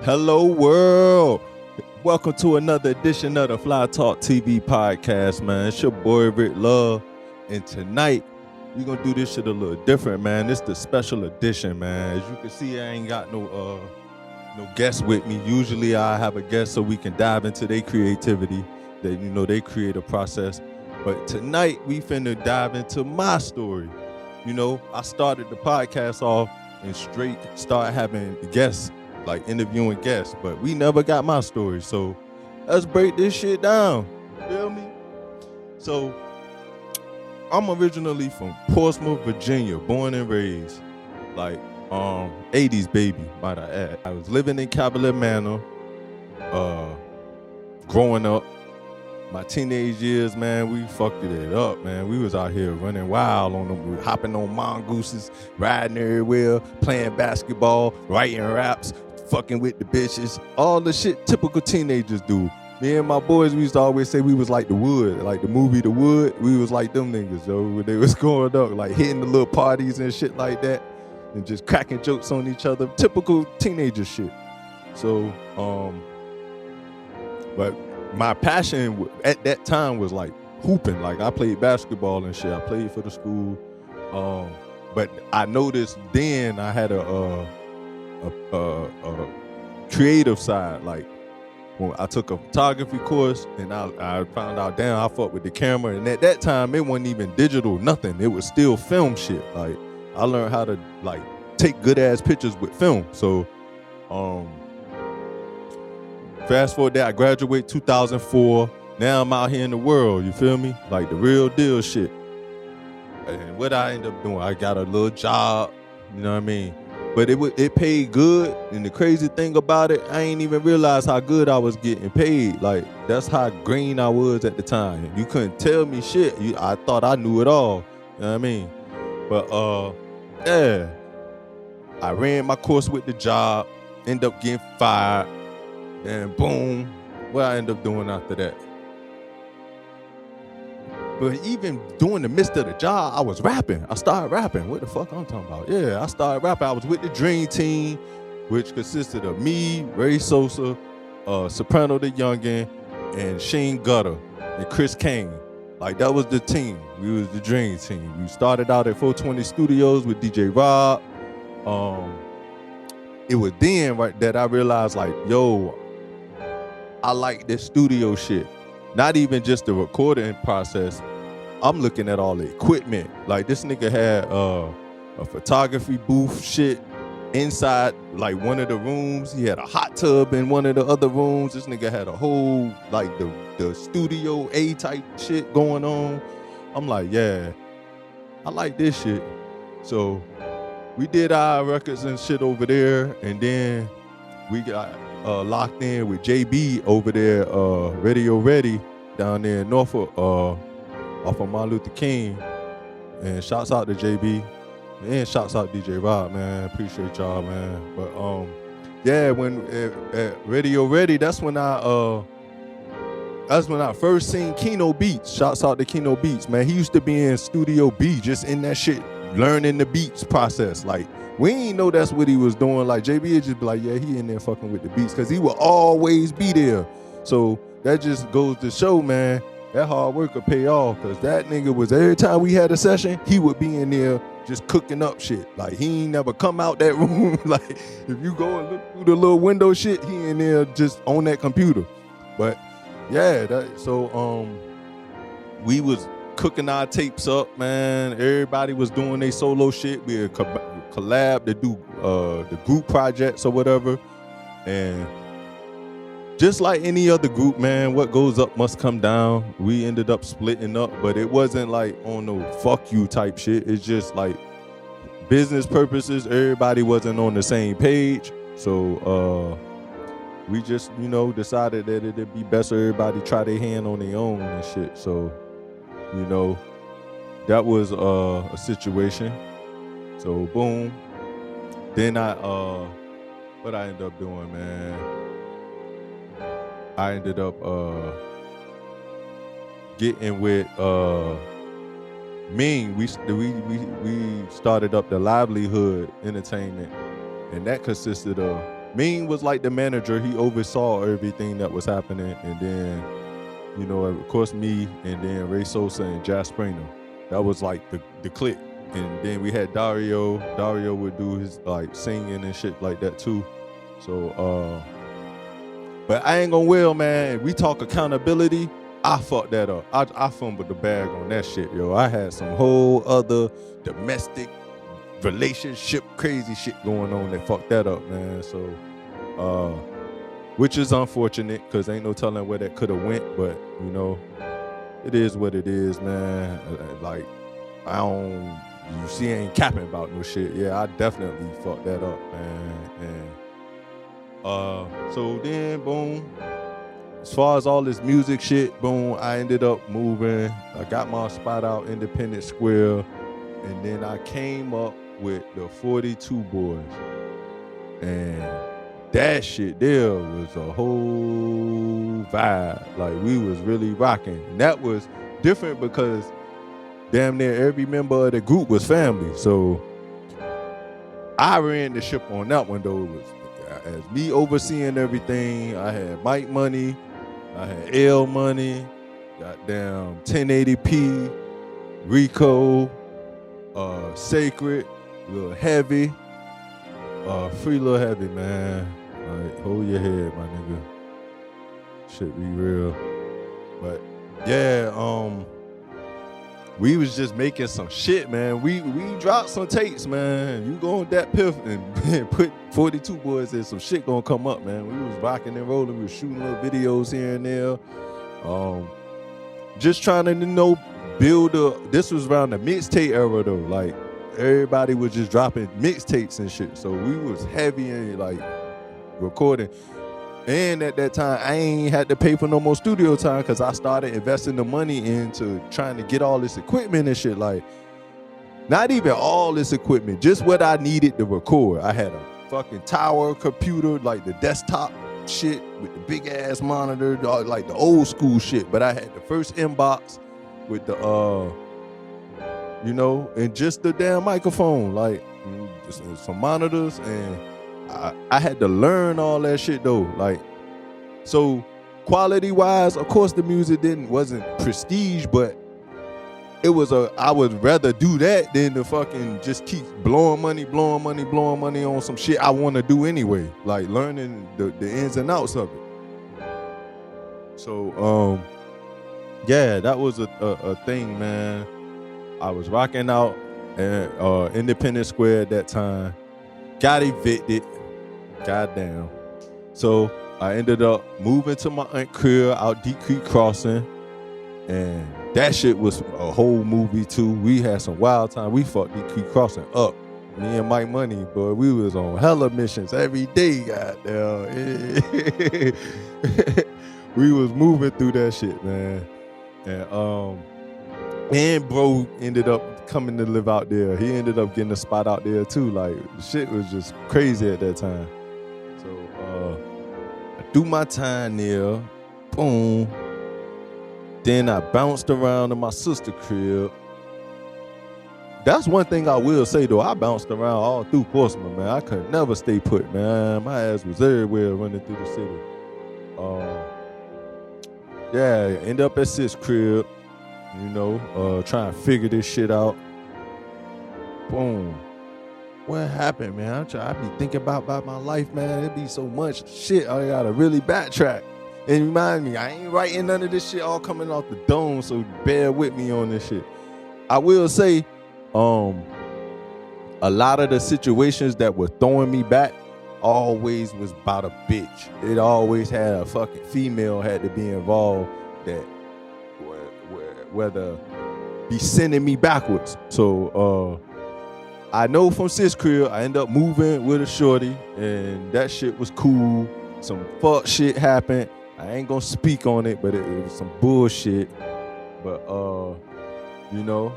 Hello, world. Welcome to another edition of the Fly Talk TV podcast, man. It's your boy, RIC LUV. And tonight, we're going to do this shit a little different, man. It's the special edition, man. As you can see, I ain't got no guests with me. Usually, I have a guest so we can dive into their creativity, they creative process. But tonight, we finna dive into my story. I started the podcast off and straight started having guests, like interviewing guests, but we never got my story. So let's break this shit down. Feel me? So I'm originally from Portsmouth, Virginia, born and raised. Like 80s baby, might I add. I was living in Cavalier Manor, growing up. My teenage years, man, we fucked it up, man. We was out here running wild on them, hopping on mongooses, riding everywhere, playing basketball, writing raps, fucking with the bitches, all the shit typical teenagers do. Me and my boys, we used to always say we was like The Wood, like the movie The Wood. We was like them niggas, yo, when they was going up, like hitting the little parties and shit like that, and just cracking jokes on each other, typical teenager shit. So, but my passion at that time was like hooping. Like I played basketball and shit. I played for the school. But I noticed then I had a creative side. Like when I took a photography course and I found out, damn, I fucked with the camera. And at that time, it wasn't even digital, nothing. It was still film shit. Like I learned how to like take good ass pictures with film. So, fast forward that, I graduate 2004. Now I'm out here in the world, you feel me? Like the real deal shit. And what I end up doing, I got a little job, you know what I mean? But it paid good. And the crazy thing about it, I ain't even realize how good I was getting paid. Like that's how green I was at the time. You couldn't tell me shit. I thought I knew it all, you know what I mean? But yeah, I ran my course with the job, end up getting fired. And boom, what I end up doing after that. But even during the midst of the job, I was rapping. I started rapping. What the fuck I'm talking about? Yeah, I started rapping. I was with the Dream Team, which consisted of me, Ray Sosa, Soprano the Youngin, and Shane Gutter, and Chris Kane. Like that was the team. We was the Dream Team. We started out at 420 Studios with DJ Rob. It was then right that I realized like, yo, I like this studio shit. Not even just the recording process. I'm looking at all the equipment. Like this nigga had a photography booth shit inside like one of the rooms. He had a hot tub in one of the other rooms. This nigga had a whole like the studio A type shit going on. I'm like, yeah, I like this shit. So we did our records and shit over there, and then we got locked in with JB over there, Radio Ready down there in Norfolk, off of Martin Luther King. And shouts out to JB and shouts out DJ Rob, man. Appreciate y'all, man. But yeah, when at Radio Ready, that's when I first seen Keno Beats. Shouts out to Keno Beats, man. He used to be in Studio B, just in that shit, learning the beats process. Like we ain't know that's what he was doing. Like JB would just be like, yeah, he in there fucking with the beats, because he will always be there. So that just goes to show, man, that hard work will pay off, because that nigga was, every time we had a session, he would be in there just cooking up shit. Like he ain't never come out that room. Like if you go and look through the little window shit, he in there just on that computer. But yeah, we was cooking our tapes up, man. Everybody was doing their solo shit. We had collab to do the group projects or whatever. And just like any other group, man, what goes up must come down. We ended up splitting up, but it wasn't like on no fuck you type shit. It's just like business purposes. Everybody wasn't on the same page. So we just, decided that it'd be best for everybody try their hand on their own and shit. So, that was a situation. So boom. Then what I ended up doing, man, I ended up getting with Ming. We started up the Livelihood Entertainment, and that consisted of Mean was like the manager. He oversaw everything that was happening. And then, you know, of course, me, and then Ray Sosa and Jazz Springer. That was like the clique. And then we had Dario. Dario would do his like singing and shit like that too. So, but I ain't gonna will, man. We talk accountability. I fucked that up. I fumbled the bag on that shit, yo. I had some whole other domestic relationship crazy shit going on that fucked that up, man. So, which is unfortunate because ain't no telling where that could have went. But you know, it is what it is, man. Like I don't. You see, I ain't capping about no shit. Yeah, I definitely fucked that up, man. And so then, boom. As far as all this music shit, boom, I ended up moving. I got my spot out Independence Square, and then I came up with the 42 Boys, and that shit there was a whole vibe. Like we was really rocking. And that was different because damn near every member of the group was family. So I ran the ship on that one though. It was as me overseeing everything. I had Mike Money, I had L Money, goddamn 1080p, Rico, Sacred, Lil Heavy, Free Lil Heavy, man. Like, hold your head, my nigga. Shit be real. But yeah, we was just making some shit, man. We dropped some tapes, man. You go on that piff and put 42 Boys in, some shit gonna come up, man. We was rocking and rolling. We was shooting little videos here and there. Just trying to, you know, build this was around the mixtape era though. Like everybody was just dropping mixtapes and shit. So we was heavy and like recording. And at that time, I ain't had to pay for no more studio time because I started investing the money into trying to get all this equipment and shit. Like, not even all this equipment, just what I needed to record. I had a fucking tower computer, like the desktop shit with the big ass monitor, like the old school shit. But I had the first inbox with the, you know, and just the damn microphone, like just some monitors, and I had to learn all that shit though. Like, so quality wise, of course the music wasn't prestige, but it was I would rather do that than to fucking just keep blowing money on some shit I want to do anyway. Like learning the ins and outs of it. So yeah, that was a thing, man. I was rocking out at Independence Square at that time. Got evicted. Goddamn. So I ended up moving to my aunt crib out Deep Creek Crossing, and that shit was a whole movie too. We had some wild time. We fucked Deep Creek Crossing up. Me and Mike Money, boy, we was on hella missions every day. Goddamn. We was moving through that shit, man. And bro ended up coming to live out there. He ended up getting a spot out there too. Like shit was just crazy at that time. So I do my time there. Boom. Then I bounced around to my sister's crib. That's one thing I will say though. I bounced around all through Portsmouth, man. I could never stay put, man. My ass was everywhere running through the city. Yeah, end up at Sis' crib. You know, trying to figure this shit out. Boom. What happened, man? I be thinking about my life, man. It be so much shit. I gotta really backtrack. And remind me, I ain't writing none of this shit all coming off the dome, so bear with me on this shit. I will say, a lot of the situations that were throwing me back always was about a bitch. It always had a fucking female had to be involved that whether be sending me backwards. So I know from Sis' crib, I end up moving with a shorty, and that shit was cool. Some fuck shit happened. I ain't gonna speak on it, but it was some bullshit. But you know,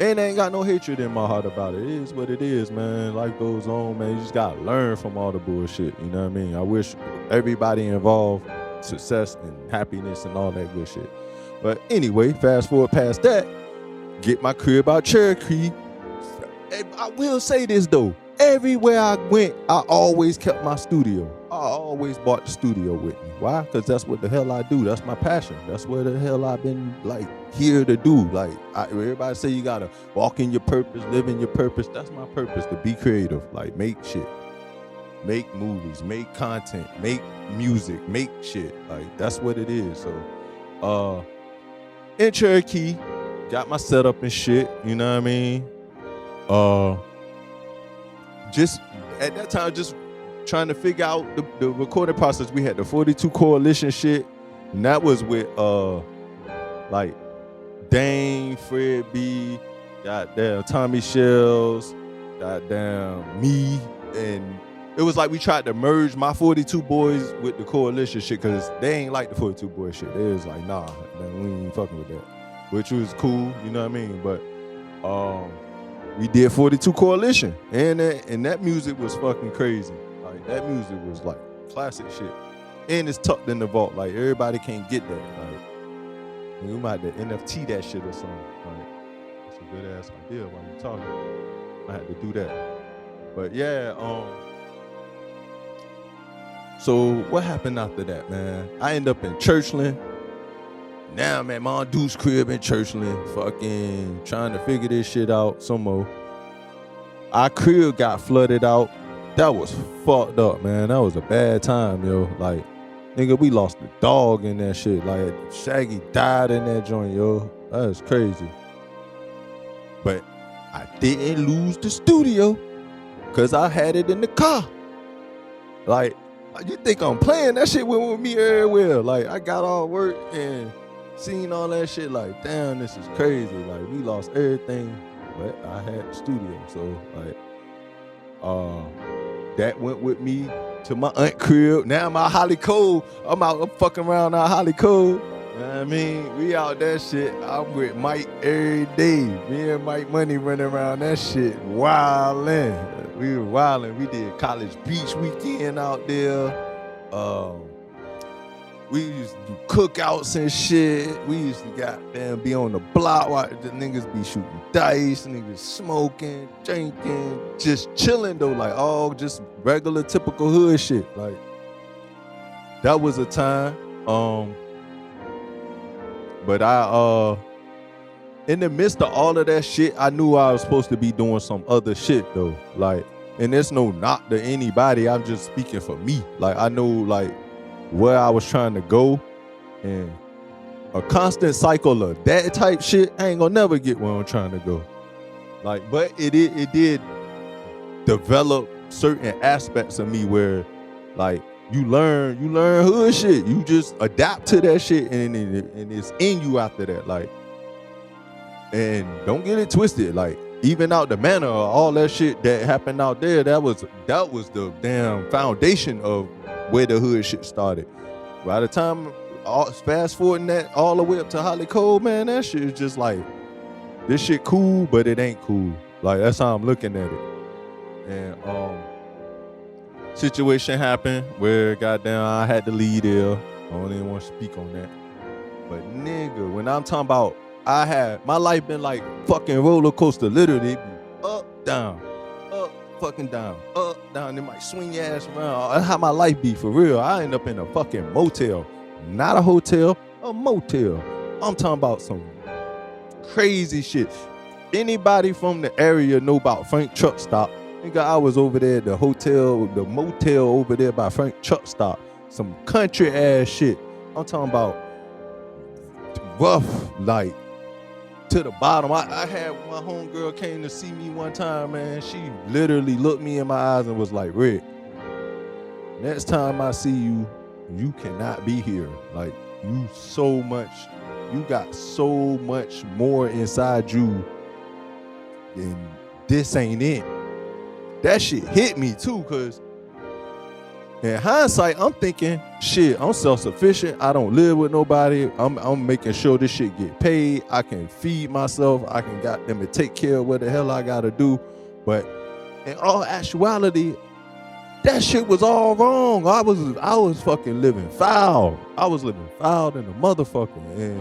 and I ain't got no hatred in my heart about it. It is what it is, man. Life goes on, man. You just gotta learn from all the bullshit. You know what I mean? I wish everybody involved success and happiness and all that good shit. But anyway, fast forward past that, get my crib out Cherokee. And I will say this though, Everywhere I went, I always kept my studio. I always bought the studio with me. Why? Because that's what the hell I do. That's my passion. That's what the hell I've been like here to do. Like everybody say you gotta walk in your purpose, live in your purpose. That's my purpose, to be creative. Like make shit, make movies, make content, make music, make shit. Like that's what it is. So in Cherokee, got my setup and shit, you know what I mean? Just at that time, just trying to figure out the recording process. We had the 42 Coalition shit, and that was with like Dane, Fred B, goddamn Tommy Shells, goddamn me, and it was like we tried to merge my 42 boys with the Coalition shit, because they ain't like the 42 boy shit. They was like, nah, man, we ain't fucking with that, which was cool, you know what I mean? But we did 42 Coalition, and that music was fucking crazy. Like that music was like classic shit, and it's tucked in the vault. Like everybody can't get that. Like we might have to NFT that shit or something. Like that's a good ass idea while you talking. I had to do that. But yeah, so what happened after that, man? I ended up in Churchland. Now I'm at my dude's crib in Churchland, fucking trying to figure this shit out some more. Our crib got flooded out. That was fucked up, man. That was a bad time, yo. Like, nigga, we lost the dog in that shit. Like, Shaggy died in that joint, yo. That was crazy. But I didn't lose the studio, because I had it in the car. Like, you think I'm playing? That shit went with me everywhere. Like, I got all work and seen all that shit. Like, damn, this is crazy. Like, we lost everything, but I had the studio. So, like, that went with me to my aunt crib. Now my Holly Cole, I'm fucking around our Holly Cole. You know what I mean? We out that shit. I'm with Mike every day. Me and Mike Money running around that shit wildin'. We were wildin'. We did College Beach weekend out there. We used to do cookouts and shit. We used to goddamn be on the block while the niggas be shooting dice, niggas smoking, drinking, just chilling though, like all just regular typical hood shit. Like that was a time. But I in the midst of all of that shit, I knew I was supposed to be doing some other shit though. Like, and there's no knock to anybody. I'm just speaking for me. Like I know like where I was trying to go, and a constant cycle of that type shit, I ain't gonna never get where I'm trying to go. Like, but it did develop certain aspects of me where like you learn hood shit. You just adapt to that shit, and it's in you after that. Like, and don't get it twisted. Like, even out the manor, all that shit that happened out there, that was the damn foundation of where the hood shit started. By the time, fast forwarding that all the way up to Holly Cole, man, that shit is just like, this shit cool, but it ain't cool. Like, that's how I'm looking at it. And situation happened where goddamn I had to leave there. I don't even want to speak on that. But nigga, when I'm talking about my life been like fucking roller coaster, literally up, down, up, fucking down, up, down. It might swing your ass around. That's how my life be for real. I end up in a fucking motel, not a hotel, a motel. I'm talking about some crazy shit. Anybody from the area know about Frank Truck Stop? Nigga, I was over there at the motel over there by Frank Truck Stop. Some country ass shit. I'm talking about rough, like, to the bottom. I had my homegirl came to see me one time, man. She literally looked me in my eyes and was like, Rick, next time I see you, you cannot be here. Like, you got so much more inside you, and this ain't it. That shit hit me too, cause in hindsight, I'm thinking, shit, I'm self-sufficient. I don't live with nobody. I'm making sure this shit get paid. I can feed myself. I can goddamn it take care of what the hell I gotta do. But in all actuality, that shit was all wrong. I was fucking living foul. I was living foul than a motherfucker. And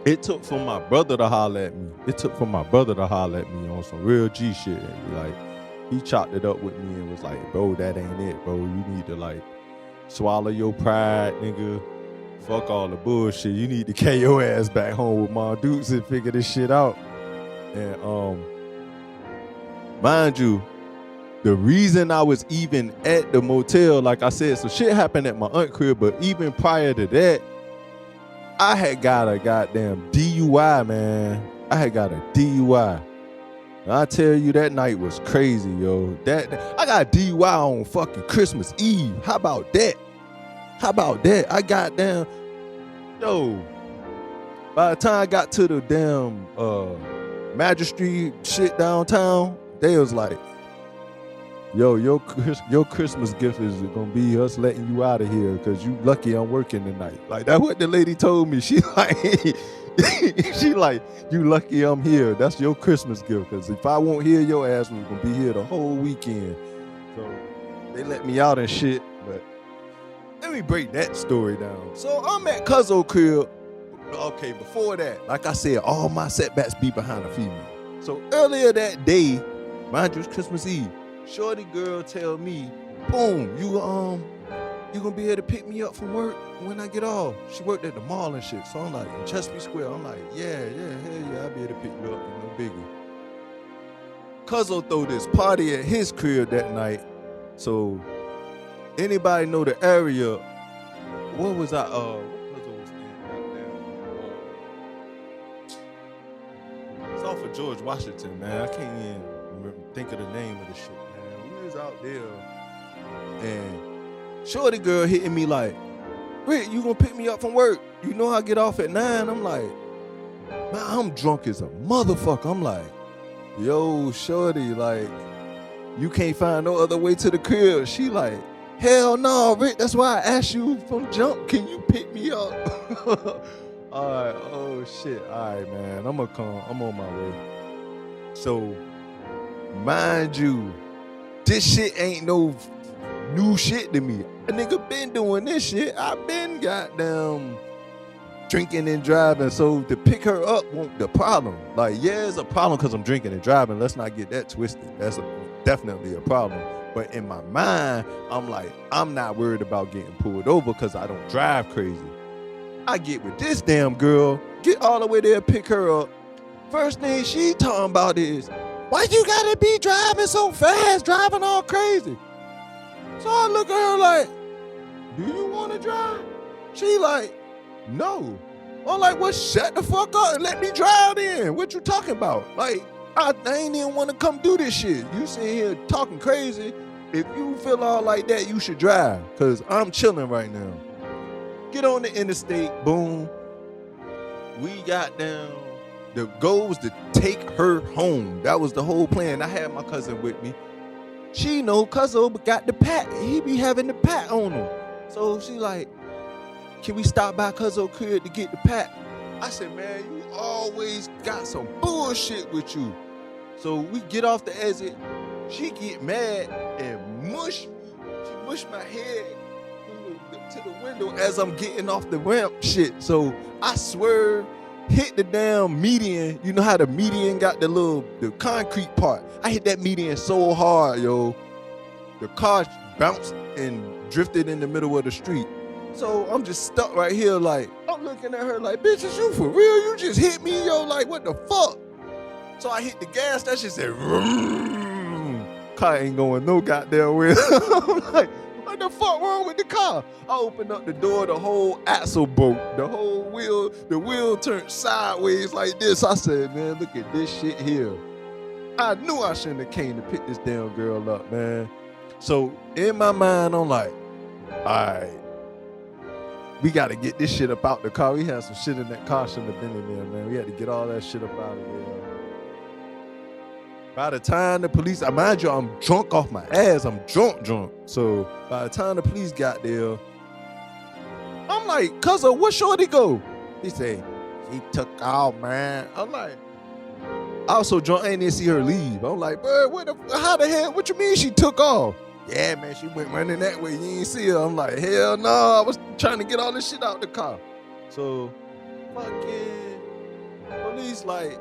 it took for my brother to holler at me. It took for my brother to holler at me on some real G shit. Like, he chopped it up with me and was like, bro, that ain't it, bro. You need to like swallow your pride, nigga. Fuck all the bullshit. You need to carry your ass back home with my dudes and figure this shit out. And mind you, the reason I was even at the motel, like I said, so shit happened at my aunt crib, but even prior to that, I had got a goddamn DUI, man. I had got a DUI. And I tell you, that night was crazy, yo. I got a DUI on fucking Christmas Eve. How about that? I got down, yo. By the time I got to the damn magistrate shit downtown, they was like, yo, your Christmas gift is gonna be us letting you out of here because you lucky I'm working tonight. Like, that's what the lady told me. She like, you lucky I'm here. That's your Christmas gift, because if I won't hear your ass, we're gonna be here the whole weekend. So they let me out and shit, but let me break that story down. So I'm at Cuzzo crib. Okay, before that, like I said, all my setbacks be behind a female. So earlier that day, mind you, it's Christmas Eve, shorty girl tell me, boom, you gonna be able to pick me up from work when I get off. She worked at the mall and shit. So I'm like, in Chesapeake Square, I'm like, yeah, hell yeah, I'll be able to pick you up, no biggie. Cuzzo throw this party at his crib that night. So anybody know the area? What was I? What Cuzzo was in? It's off of George Washington, man. I can't even think of the name of the shit, man. We was out there, and shorty girl hitting me like, Rick, you gonna pick me up from work? You know I get off at 9. I'm like, man, I'm drunk as a motherfucker. I'm like, yo, shorty, like, you can't find no other way to the crib. She like, hell no, Rick, that's why I asked you from jump, can you pick me up? All right, oh shit, all right, man, I'm on my way. So, mind you, this shit ain't no new shit to me. A nigga been doing this shit. I been goddamn drinking and driving. So to pick her up won't the problem. Like, yeah, it's a problem because I'm drinking and driving. Let's not get that twisted. That's definitely a problem. But in my mind, I'm like, I'm not worried about getting pulled over because I don't drive crazy. I get with this damn girl, get all the way there, pick her up. First thing she talking about is, why you gotta be driving so fast, driving all crazy? So I look at her like, do you want to drive? She like, no. I'm like, well, shut the fuck up and let me drive then. What you talking about? Like, I ain't even want to come do this shit. You sitting here talking crazy. If you feel all like that, you should drive, because I'm chilling right now. Get on the interstate, boom. We got down. The goal was to take her home. That was the whole plan. I had my cousin with me. She know Cuzzo got the pat. He be having the pat on him. So she like, can we stop by Cuzzo crib to get the pat? I said, man, you always got some bullshit with you. So we get off the exit. She get mad and mush me. She mush my head to the window as I'm getting off the ramp shit. So I swerve, hit the damn median. You know how the median got the concrete part. I hit that median so hard, yo. The car bounced and drifted in the middle of the street. So I'm just stuck right here like, I'm looking at her like, bitch, is you for real? You just hit me, yo, like, what the fuck? So I hit the gas, that shit said, vroom. Car ain't going no goddamn way. I'm like, what the fuck wrong with the car? I opened up the door, the whole axle broke, the wheel turned sideways like this. I said, man, look at this shit here. I knew I shouldn't have came to pick this damn girl up, man. So in my mind, I'm like, all right, we got to get this shit up out the car. We had some shit in that car, shouldn't have been in there, man. We had to get all that shit up out of there. By the time the police, mind you, I'm drunk off my ass. I'm drunk. So by the time the police got there, I'm like, Cuzzo, where shorty go? He said, he took off, man. I'm like, I was so drunk, I didn't even see her leave. I'm like, bro, how the hell, what you mean she took off? Yeah, man, she went running that way. You ain't see her. I'm like, hell no, I was trying to get all this shit out the car. So, fucking police like,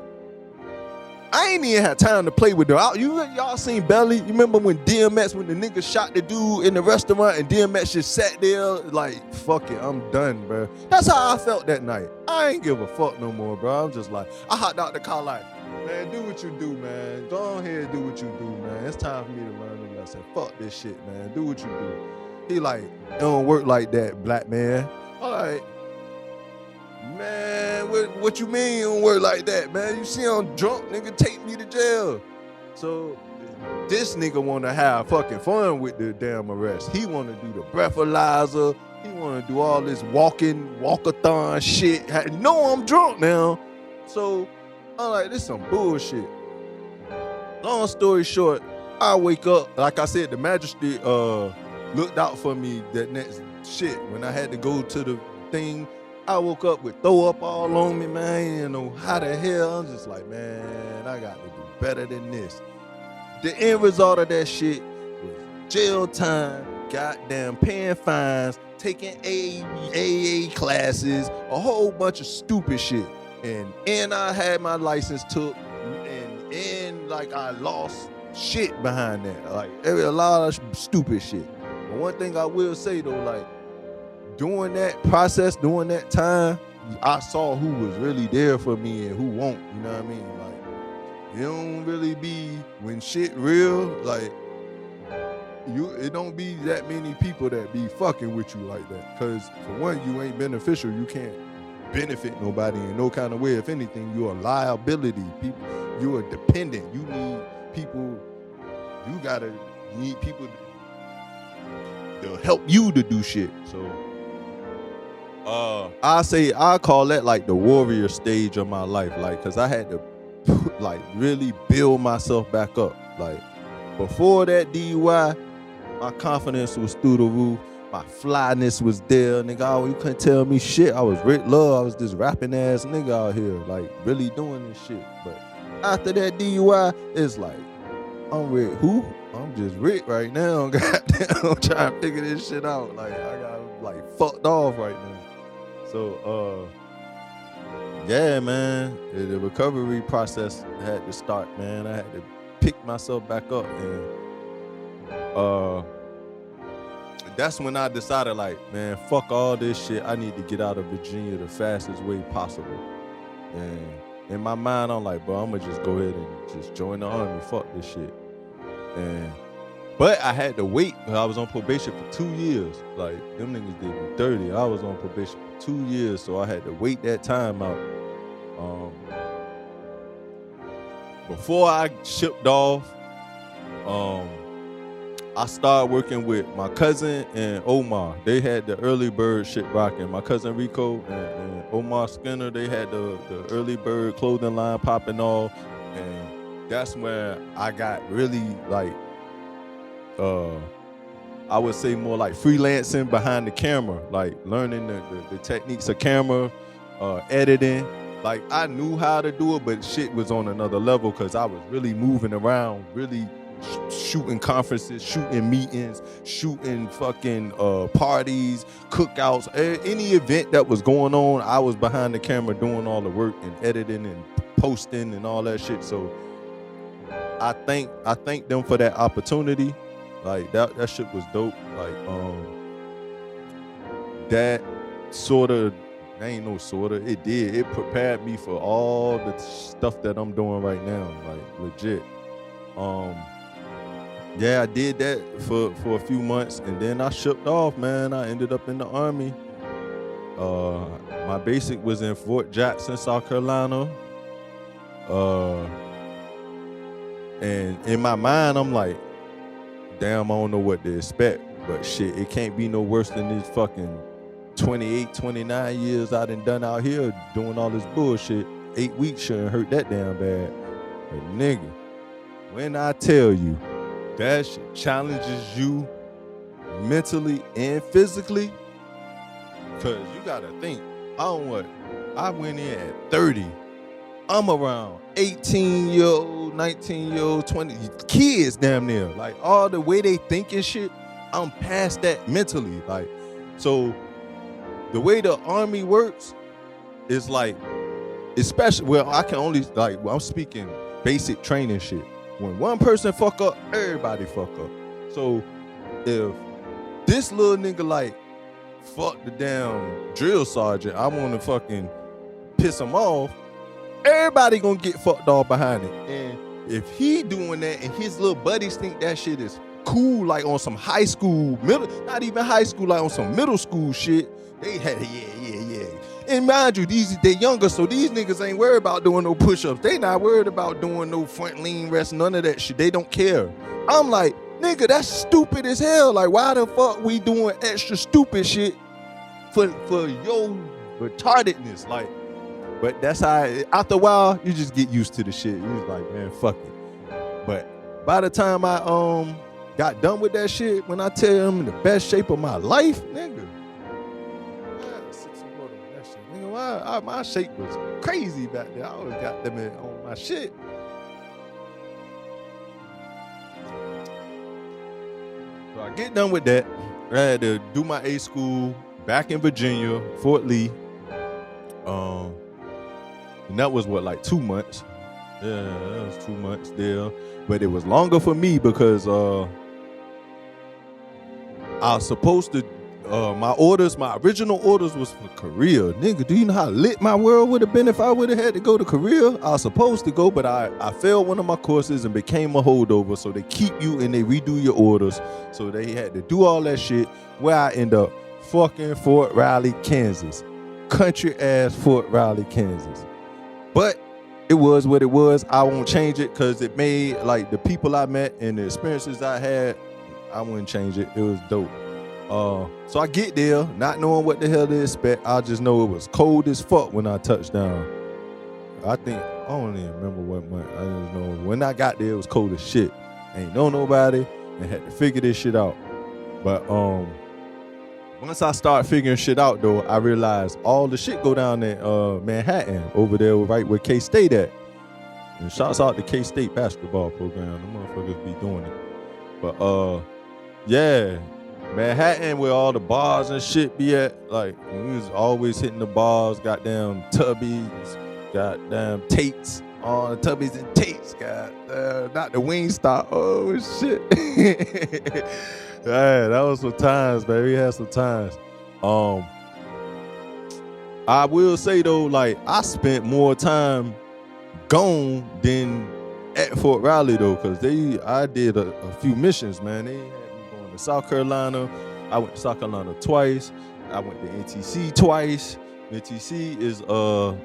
I ain't even had time to play with them. Y'all seen Belly? You remember when DMX, when the nigga shot the dude in the restaurant and DMX just sat there like, fuck it, I'm done, bro. That's how I felt that night. I ain't give a fuck no more, bro. I'm just like, I hopped out the car like, man, do what you do, man. Go ahead, do what you do, man. It's time for me to learn a lesson. Fuck this shit, man. Do what you do. He like, it don't work like that, black man. All right. Man, what you mean it don't work like that, man? You see I'm drunk, nigga, take me to jail. So this nigga wanna have fucking fun with the damn arrest. He wanna do the breathalyzer. He wanna do all this walkathon shit. You know I'm drunk now. So I'm like, this some bullshit. Long story short, I wake up, like I said, the magistrate looked out for me that next shit. When I had to go to the thing, I woke up with throw up all on me, man. I didn't know how the hell. I'm just like, man, I got to do better than this. The end result of that shit was jail time, goddamn paying fines, taking AA classes, a whole bunch of stupid shit. And I had my license took, and like I lost shit behind that. Like a lot of stupid shit. But one thing I will say though, like, during that process, during that time, I saw who was really there for me and who won't, you know what I mean? Like, it don't really be, when shit real, like, it don't be that many people that be fucking with you like that. Cause for one, you ain't beneficial. You can't benefit nobody in no kind of way. If anything, you're a liability. You're a dependent. You need people, you need people to help you to do shit. So, I call that like the warrior stage of my life, like, cause I had to like really build myself back up. Like before that DUI, my confidence was through the roof, my flyness was there, nigga. You couldn't tell me shit. I was RIC LUV. I was this rapping ass nigga out here, like really doing this shit. But after that DUI, it's like, I'm RIC who? I'm just RIC right now. Goddamn, I'm trying to figure this shit out. Like I got like fucked off right now. So, yeah, man, the recovery process had to start, man. I had to pick myself back up, and that's when I decided, like, man, fuck all this shit. I need to get out of Virginia the fastest way possible. And in my mind, I'm like, bro, I'm gonna just go ahead and just join the army. Fuck this shit. But I had to wait because I was on probation for 2 years. Like, them niggas did me 30. I was on probation for 2 years, so I had to wait that time out. Before I shipped off, I started working with my cousin and Omar. They had the early bird shit rocking. My cousin Rico and Omar Skinner, they had the early bird clothing line popping off. And that's where I got really like, I would say more like freelancing behind the camera, like learning the techniques of camera, editing. Like I knew how to do it, but shit was on another level because I was really moving around, really shooting conferences, shooting meetings, shooting fucking parties, cookouts, any event that was going on. I was behind the camera doing all the work and editing and posting and all that shit. So I thank them for that opportunity. Like that shit was dope. Like that sort of, ain't no sort of, it did. It prepared me for all the stuff that I'm doing right now. Like legit. Yeah, I did that for a few months, and then I shipped off, man. I ended up in the Army. My basic was in Fort Jackson, South Carolina. And in my mind, I'm like, damn, I don't know what to expect. But shit, it can't be no worse than these fucking 28, 29 years I done out here doing all this bullshit. 8 weeks shouldn't hurt that damn bad. But nigga, when I tell you, that shit challenges you mentally and physically, because you gotta think, I went in at 30. I'm around 18-year-old, 19-year-old, 20 kids damn near. Like all the way they think and shit, I'm past that mentally. Like, so the way the Army works is like, especially, well, I can only, like, I'm speaking basic training shit. When one person fuck up, everybody fuck up. So if this little nigga like fuck the damn drill sergeant, I want to fucking piss him off, everybody gonna get fucked off behind it. And if he doing that and his little buddies think that shit is cool, like on some high school, not even high school, like on some middle school shit, they had yeah. And mind you, they younger, so these niggas ain't worried about doing no push-ups. They not worried about doing no front lean rest, none of that shit. They don't care. I'm like, nigga, that's stupid as hell. Like, why the fuck we doing extra stupid shit for your retardedness? Like, but that's how, after a while, you just get used to the shit. You was like, man, fuck it. But by the time I got done with that shit, when I tell you I'm in the best shape of my life, nigga, my shape was crazy back there. I always got them on my shit. So I get done with that. I had to do my A school back in Virginia, Fort Lee. And that was what, like 2 months? Yeah, that was 2 months there. But it was longer for me because I was supposed to, my original orders was for Korea. Nigga, do you know how lit my world would have been if I would have had to go to Korea? I was supposed to go, but I failed one of my courses and became a holdover. So they keep you and they redo your orders. So they had to do all that shit where I end up fucking Fort Riley, Kansas. Country ass Fort Riley, Kansas. But it was what it was. I won't change it because it made, like, the people I met and the experiences I had, I wouldn't change it. It was dope. So I get there, not knowing what the hell to expect. I just know it was cold as fuck when I touched down. I don't even remember what month. I just know when I got there, it was cold as shit. Ain't know nobody and had to figure this shit out. But once I started figuring shit out, though, I realized all the shit go down at Manhattan, over there right where K-State at. And shouts out to K-State basketball program. The motherfuckers be doing it. But yeah, Manhattan where all the bars and shit be at. Like, we was always hitting the bars, goddamn Tubbies, goddamn Tates. On Tubbies and Tates, not the Wingstop. Oh shit. Yeah, that was some times, baby. We had some times. I will say though, like, I spent more time gone than at Fort Riley though, because I did a few missions, man. They had me going to South Carolina. I went to South Carolina twice. I went to NTC twice. NTC is the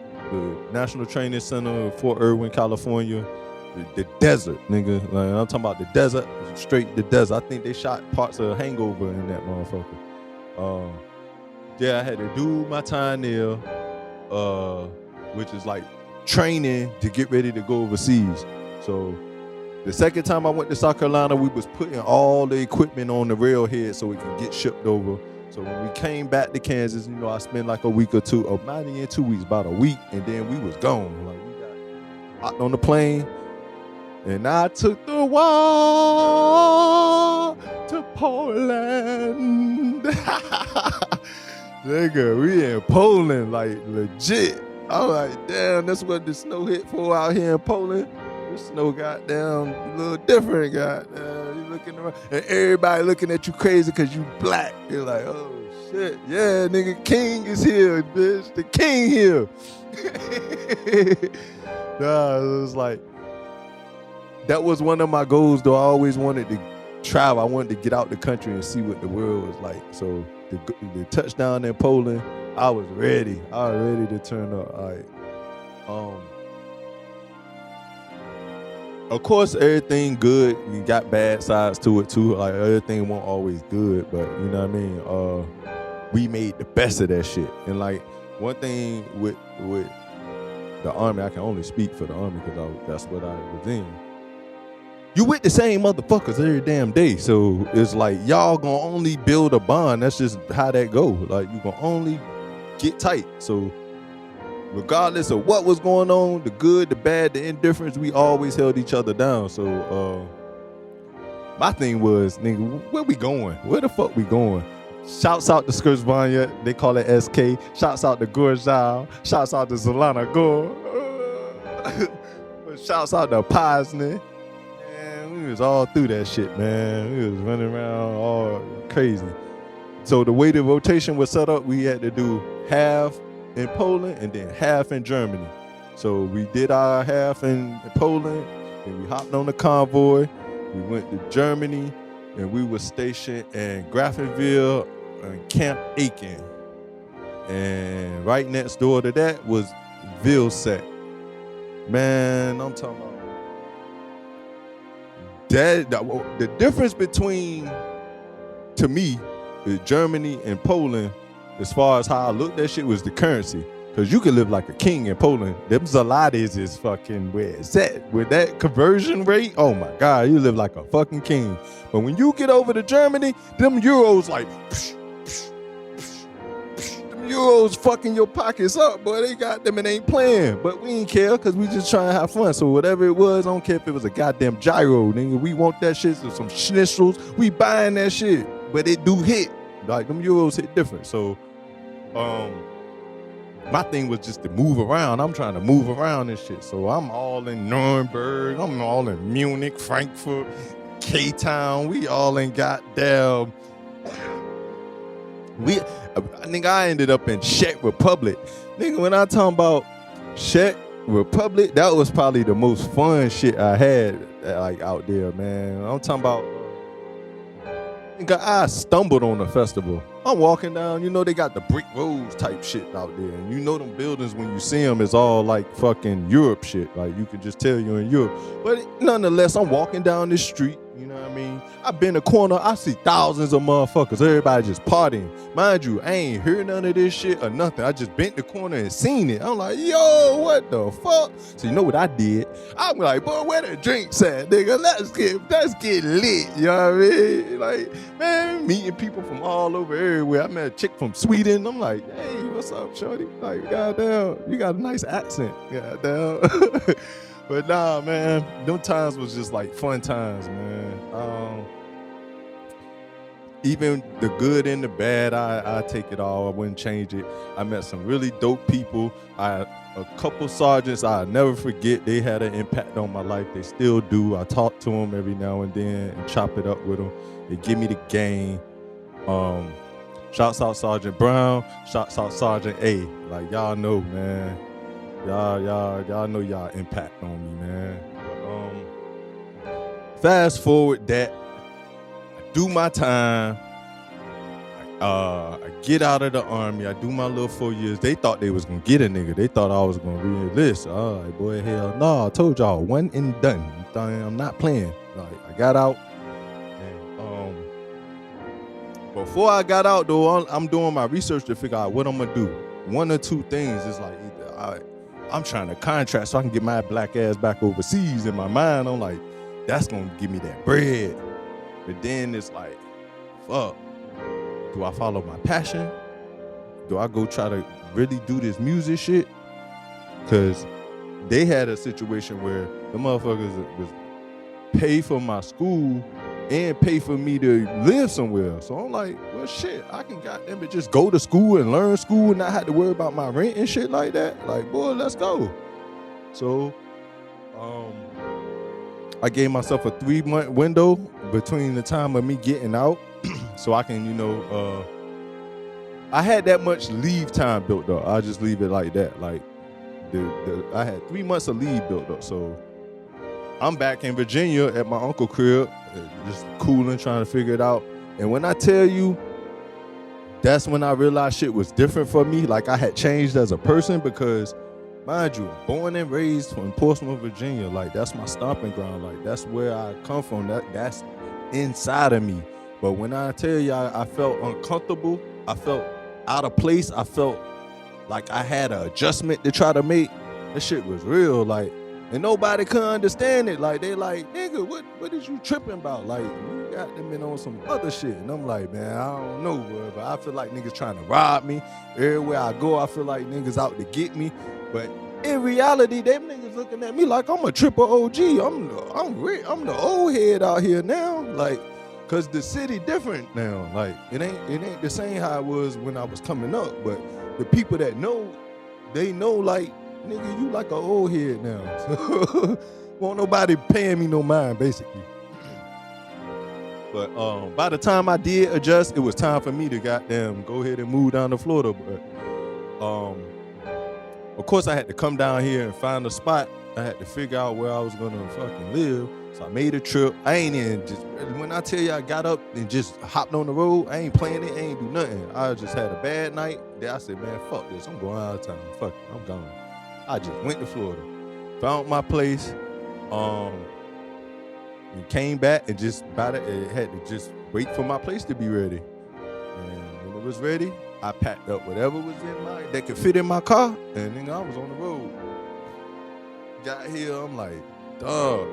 National Training Center, Fort Irwin, California. The desert, nigga. Like, I'm talking about the desert, straight the desert. I think they shot parts of Hangover in that motherfucker. Yeah, I had to do my time there, which is like training to get ready to go overseas. So the second time I went to South Carolina, we was putting all the equipment on the railhead so it can get shipped over. So when we came back to Kansas, you know, I spent like a week or two, or not even 2 weeks, about a week, and then we was gone. Like, we got hopped on the plane. And I took the walk to Poland. Nigga, we in Poland, like, legit. I'm like, damn, that's what the snow hit for out here in Poland. The snow goddamn a little different, goddamn. You looking around, and everybody looking at you crazy because you black. You're like, oh, shit. Yeah, nigga, king is here, bitch. The king here. Nah, it was like, that was one of my goals, though. I always wanted to travel. I wanted to get out the country and see what the world was like. So the touchdown in Poland, I was ready. I was ready to turn up. Of course, everything good. You got bad sides to it too. Like, everything wasn't always good, but you know what I mean. We made the best of that shit. And like, one thing with the Army, I can only speak for the Army because that's what I was in. You with the same motherfuckers every damn day. So it's like, y'all gonna only build a bond. That's just how that go. Like, you gonna only get tight. So regardless of what was going on, the good, the bad, the indifference, we always held each other down. So my thing was, nigga, where we going? Where the fuck we going? Shouts out to Skurzvanya, they call it SK. Shouts out to Gorjal. Shouts out to Zolana Gore. Shouts out to Posner. Man, we was all through that shit, man. We was running around all crazy. So the way the rotation was set up, we had to do half in Poland and then half in Germany. So we did our half in Poland, and we hopped on the convoy. We went to Germany, and we were stationed in Grafenwöhr and Camp Aiken. And right next door to that was Vilset. Man, I'm talking about that. The difference between, to me, Germany and Poland, as far as how I looked at shit, was the currency. Because you can live like a king in Poland. Them zlotys is fucking where it's at. With that conversion rate, oh my God, you live like a fucking king. But when you get over to Germany, them euros like, them euros fucking your pockets up, boy. They got them and ain't playing. But we ain't care because we just trying to have fun. So whatever it was, I don't care if it was a goddamn gyro, nigga. We want that shit, so some schnitzels. We buying that shit. But it do hit. Like, them euros hit different. So, my thing was just to move around. I'm trying to move around and shit. So I'm all in Nuremberg. I'm all in Munich, Frankfurt, K-Town. We all in goddamn. I think I ended up in Czech Republic. Nigga, when I talking about Czech Republic, that was probably the most fun shit I had like out there, man. I'm talking about. I stumbled on the festival. I'm walking down, you know, they got the brick roads type shit out there. And you know them buildings, when you see them, it's all like fucking Europe shit. Like, you can just tell you're in Europe. But nonetheless, I'm walking down this street, you know what I mean? I've been a corner, I see thousands of motherfuckers, everybody just partying. Mind you, I ain't heard none of this shit or nothing. I just bent the corner and seen it. I'm like, yo, what the fuck? So you know what I did? I'm like, boy, where the drinks at, nigga? Let's get lit, you know what I mean? Like, man, meeting people from all over everywhere. I met a chick from Sweden. I'm like, hey, what's up, shorty? Like, goddamn, you got a nice accent, goddamn. But nah, man, them times was just like fun times, man. Even the good and the bad, I take it all. I wouldn't change it. I met some really dope people. A couple sergeants I'll never forget. They had an impact on my life. They still do. I talk to them every now and then and chop it up with them. They give me the game. Shouts out Sergeant Brown. Shouts out Sergeant A. Like, y'all know, man. Y'all know y'all impact on me, man. But, fast forward that, I do my time. I get out of the Army. I do my little 4 years. They thought they was gonna get a nigga. They thought I was gonna re-enlist. All right, boy, hell no. I told y'all, one and done. I'm not playing. Like, I got out. And, before I got out, though, I'm doing my research to figure out what I'm gonna do. One or two things is like, either I'm trying to contract so I can get my black ass back overseas. In my mind, I'm like, that's gonna give me that bread. But then it's like, fuck. Do I follow my passion? Do I go try to really do this music shit? Because they had a situation where the motherfuckers was pay for my school and pay for me to live somewhere. So I'm like, well, shit, I can goddamn it just go to school and learn school and not have to worry about my rent and shit like that. Like, boy, let's go. So I gave myself a 3-month window between the time of me getting out so I can, I had that much leave time built up. I'll just leave it like that. Like, I had 3 months of leave built up. So I'm back in Virginia at my uncle's crib, just cooling, trying to figure it out. And when I tell you, that's when I realized shit was different for me. Like, I had changed as a person because, mind you, born and raised in Portsmouth, Virginia. Like, that's my stomping ground. Like, that's where I come from. That's inside of me. But when I tell you I felt uncomfortable, I felt out of place, I felt like I had an adjustment to try to make, that shit was real. Like, and nobody could understand it. Like, they like, nigga, what is you tripping about? Like, you got them in on some other shit. And I'm like, man, I don't know, bro, but I feel like niggas trying to rob me. Everywhere I go, I feel like niggas out to get me. But in reality, them niggas looking at me like I'm a triple OG. I'm the old head out here now. Like, cause the city different now. Like, it ain't the same how it was when I was coming up. But the people that know, they know, like, nigga, you like an old head now. Won't nobody paying me no mind, basically. But by the time I did adjust, it was time for me to goddamn go ahead and move down to Florida. But of course I had to come down here and find a spot. I had to figure out where I was gonna fucking live. So I made a trip. I ain't even just, when I tell you I got up and just hopped on the road, I ain't playing it, I ain't do nothing. I just had a bad night. Then I said, man, fuck this. I'm going out of town. Fuck it, I'm gone. I just went to Florida, found my place, and came back and just about it had to just wait for my place to be ready. And when it was ready, I packed up whatever was in that could fit in my car, and then I was on the road. Got here, I'm like, dog.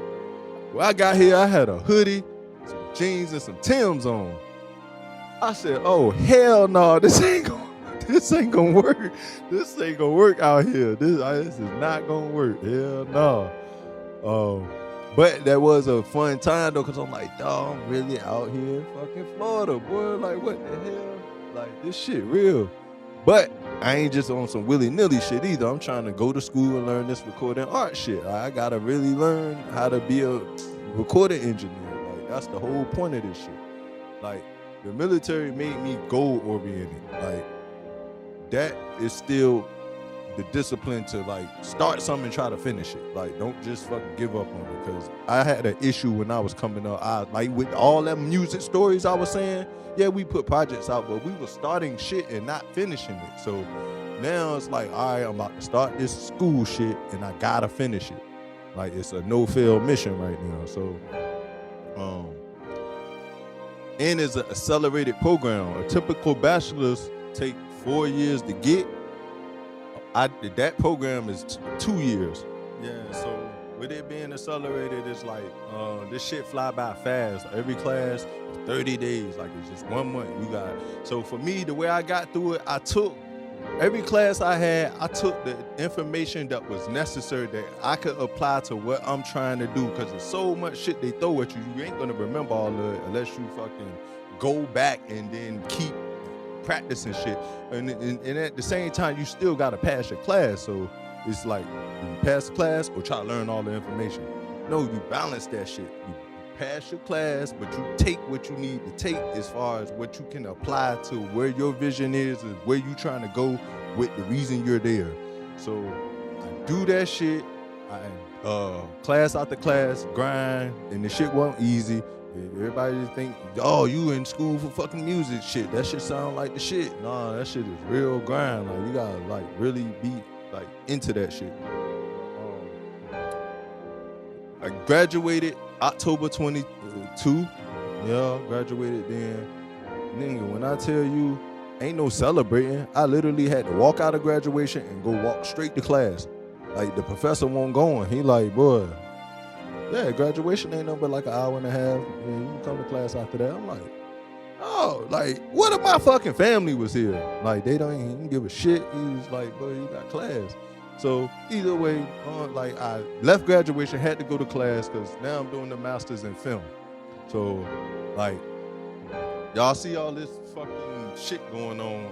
When I got here, I had a hoodie, some jeans, and some Timbs on. I said, oh, hell no, this ain't gonna work. This ain't gonna work out here. This is not gonna work. Hell no. But that was a fun time though, cause I'm like, dog, I'm really out here in fucking Florida, boy. Like, what the hell? Like, this shit real. But I ain't just on some willy-nilly shit either. I'm trying to go to school and learn this recording art shit. I gotta really learn how to be a recording engineer. Like, that's the whole point of this shit. Like, the military made me goal-oriented. Like, that is still the discipline to like start something and try to finish it. Like, don't just fucking give up on it. Cause I had an issue when I was coming up. I like with all them music stories I was saying, yeah, we put projects out, but we were starting shit and not finishing it. So now it's like, all right, I'm about to start this school shit and I gotta finish it. Like, it's a no-fail mission right now. So and it's an accelerated program. A typical bachelor's take 4 years to get. That program is 2 years. Yeah, so with it being accelerated, it's like this shit fly by fast. Every class, 30 days, like it's just 1 month. You got it. So for me, the way I got through it, I took every class I had, I took the information that was necessary that I could apply to what I'm trying to do. Cause there's so much shit they throw at you, you ain't gonna remember all of it unless you fucking go back and then keep practicing shit, and at the same time you still gotta pass your class. So it's like, you pass the class or try to learn all the information. No, you balance that shit. You pass your class, but you take what you need to take as far as what you can apply to where your vision is and where you trying to go with the reason you're there. So I do that shit. I class after class, grind, and the shit wasn't easy. Everybody just think, oh, you in school for fucking music shit. That shit sound like the shit. Nah, that shit is real grind. Like, you gotta like really be like into that shit. I graduated October 22. Yeah, graduated then. Nigga, when I tell you, ain't no celebrating. I literally had to walk out of graduation and go walk straight to class. Like, the professor won't go on. He like, boy, yeah, graduation ain't nothing but like an hour and a half. Yeah, you can come to class after that. I'm like, oh, like, what if my fucking family was here? Like, they don't even give a shit. He was like, bro, you got class. So either way, like, I left graduation, had to go to class because now I'm doing the master's in film. So, like, y'all see all this fucking shit going on.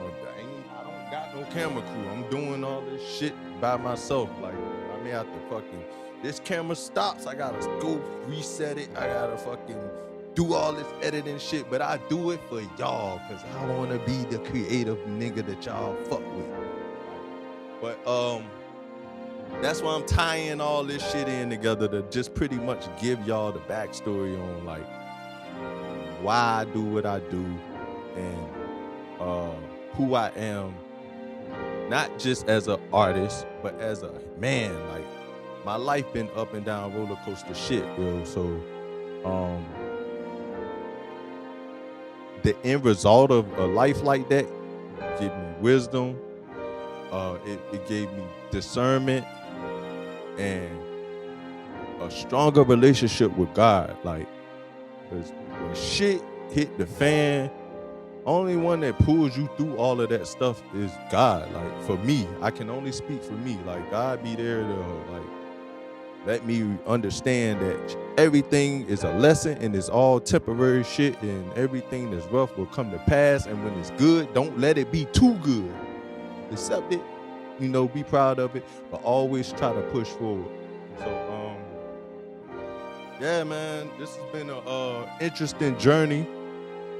I don't got no camera crew. I'm doing all this shit by myself. Like, I may have to fucking, this camera stops, I gotta go reset it. I gotta fucking do all this editing shit, but I do it for y'all because I wanna be the creative nigga that y'all fuck with. But that's why I'm tying all this shit in together to just pretty much give y'all the backstory on like why I do what I do and who I am, not just as an artist, but as a man. Like, my life been up and down roller coaster shit, yo. So the end result of a life like that gave me wisdom. It gave me discernment and a stronger relationship with God. Like, cause when shit hit the fan, only one that pulls you through all of that stuff is God. Like, for me, I can only speak for me. Like, God be there to like let me understand that everything is a lesson and it's all temporary shit, and everything that's rough will come to pass. And when it's good, don't let it be too good. Accept it be proud of it, but always try to push forward. So, yeah, man, this has been a interesting journey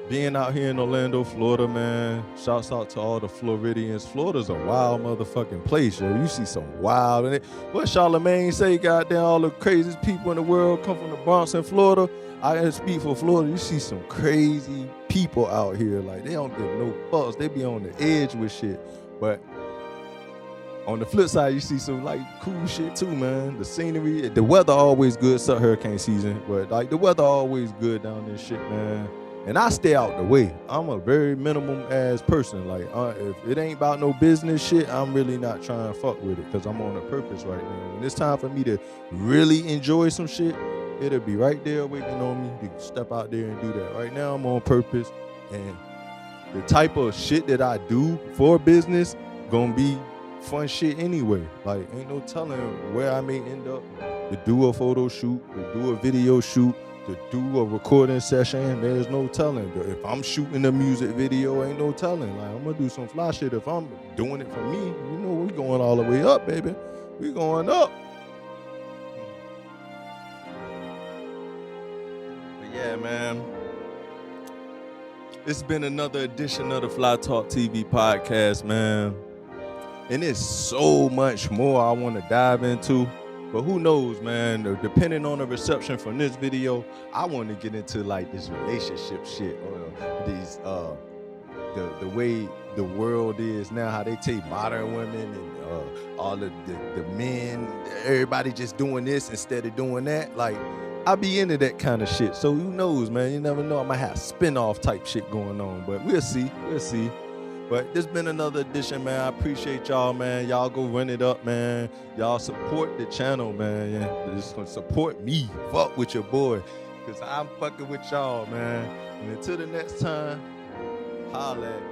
being out here in Orlando, Florida, man. Shouts out to all the Floridians. Florida's a wild motherfucking place, yo. You see some wild in it. What Charlamagne say, goddamn, all the craziest people in the world come from the Bronx in Florida. I speak for Florida. You see some crazy people out here. Like, they don't give no fucks. They be on the edge with shit. But on the flip side, you see some like cool shit too, man. The scenery, the weather always good. It's hurricane season, but like the weather always good down there, shit, man. And I stay out the way. I'm a very minimum ass person. Like, if it ain't about no business shit, I'm really not trying to fuck with it because I'm on a purpose right now. When it's time for me to really enjoy some shit, it'll be right there waiting on me to step out there and do that. Right now, I'm on purpose, and the type of shit that I do for business gonna be fun shit anyway. Like, ain't no telling where I may end up to do a photo shoot, to do a video shoot, to do a recording session. There's no telling. If I'm shooting a music video, ain't no telling. Like, I'm gonna do some fly shit. If I'm doing it for me, we going all the way up, baby. We going up. But yeah, man, it's been another edition of the Fly Talk TV podcast, man. And it's so much more I want to dive into. But who knows, man, depending on the reception from this video, I want to get into like this relationship shit, or these the way the world is now, how they take modern women and all of the men, everybody just doing this instead of doing that. Like, I be into that kind of shit. So who knows, man? You never know. I might have spin-off type shit going on, but we'll see. But this been another edition, man. I appreciate y'all, man. Y'all go run it up, man. Y'all support the channel, man. Yeah, just gonna support me. Fuck with your boy, because I'm fucking with y'all, man. And until the next time, holla at me.